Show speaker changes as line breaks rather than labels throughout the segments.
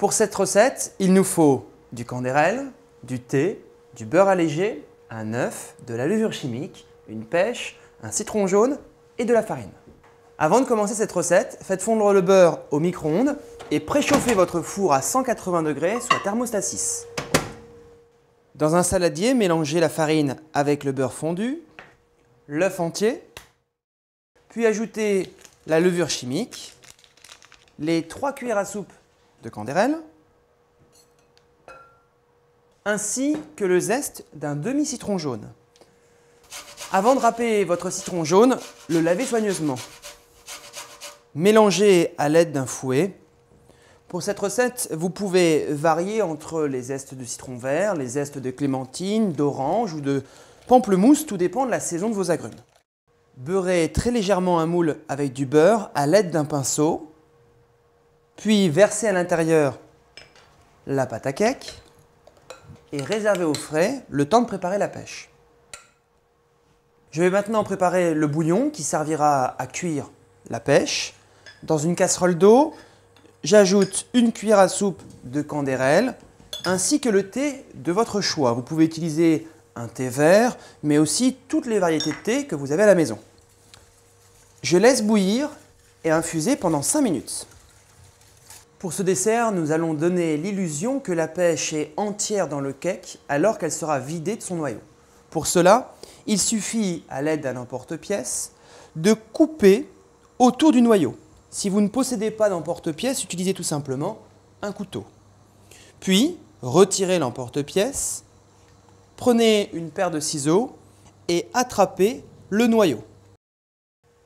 Pour cette recette, il nous faut du candérel, du thé, du beurre allégé, un œuf, de la levure chimique, une pêche, un citron jaune et de la farine. Avant de commencer cette recette, faites fondre le beurre au micro-ondes et préchauffez votre four à 180 degrés, soit thermostat 6. Dans un saladier, mélangez la farine avec le beurre fondu, l'œuf entier, puis ajoutez la levure chimique, les 3 cuillères à soupe de candérel, ainsi que le zeste d'un demi-citron jaune. Avant de râper votre citron jaune, le lavez soigneusement. Mélangez à l'aide d'un fouet. Pour cette recette, vous pouvez varier entre les zestes de citron vert, les zestes de clémentine, d'orange ou de pamplemousse, tout dépend de la saison de vos agrumes. Beurrez très légèrement un moule avec du beurre à l'aide d'un pinceau, puis versez à l'intérieur la pâte à cake et réservez au frais le temps de préparer la pêche. Je vais maintenant préparer le bouillon qui servira à cuire la pêche. Dans une casserole d'eau, j'ajoute une cuillère à soupe de candérel ainsi que le thé de votre choix. Vous pouvez utiliser un thé vert, mais aussi toutes les variétés de thé que vous avez à la maison. Je laisse bouillir et infuser pendant 5 minutes. Pour ce dessert, nous allons donner l'illusion que la pêche est entière dans le cake alors qu'elle sera vidée de son noyau. Pour cela, il suffit, à l'aide d'un emporte-pièce, de couper autour du noyau. Si vous ne possédez pas d'emporte-pièce, utilisez tout simplement un couteau. Puis, retirez l'emporte-pièce, prenez une paire de ciseaux et attrapez le noyau.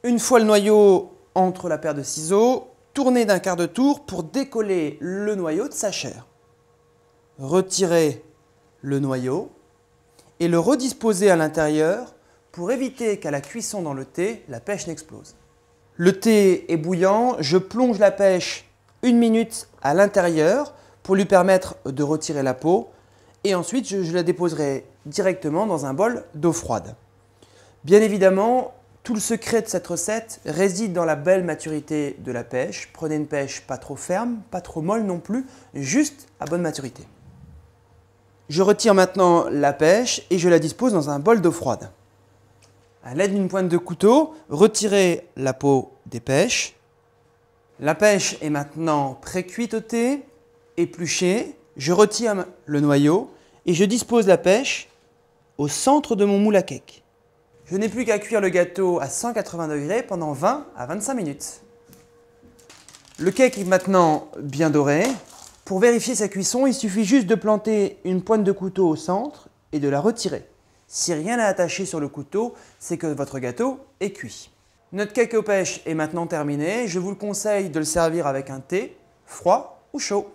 Une fois le noyau entre la paire de ciseaux, tournez d'un quart de tour pour décoller le noyau de sa chair. Retirez le noyau et le redisposez à l'intérieur pour éviter qu'à la cuisson dans le thé, la pêche n'explose. Le thé est bouillant, je plonge la pêche 1 minute à l'intérieur pour lui permettre de retirer la peau et ensuite je la déposerai directement dans un bol d'eau froide. Bien évidemment, tout le secret de cette recette réside dans la belle maturité de la pêche. Prenez une pêche pas trop ferme, pas trop molle non plus, juste à bonne maturité. Je retire maintenant la pêche et je la dispose dans un bol d'eau froide. À l'aide d'une pointe de couteau, retirez la peau des pêches. La pêche est maintenant pré-cuite au thé, épluchée. Je retire le noyau et je dispose la pêche au centre de mon moule à cake. Je n'ai plus qu'à cuire le gâteau à 180 degrés pendant 20 à 25 minutes. Le cake est maintenant bien doré. Pour vérifier sa cuisson, il suffit juste de planter une pointe de couteau au centre et de la retirer. Si rien n'est attaché sur le couteau, c'est que votre gâteau est cuit. Notre cake aux pêches est maintenant terminé. Je vous le conseille de le servir avec un thé, froid ou chaud.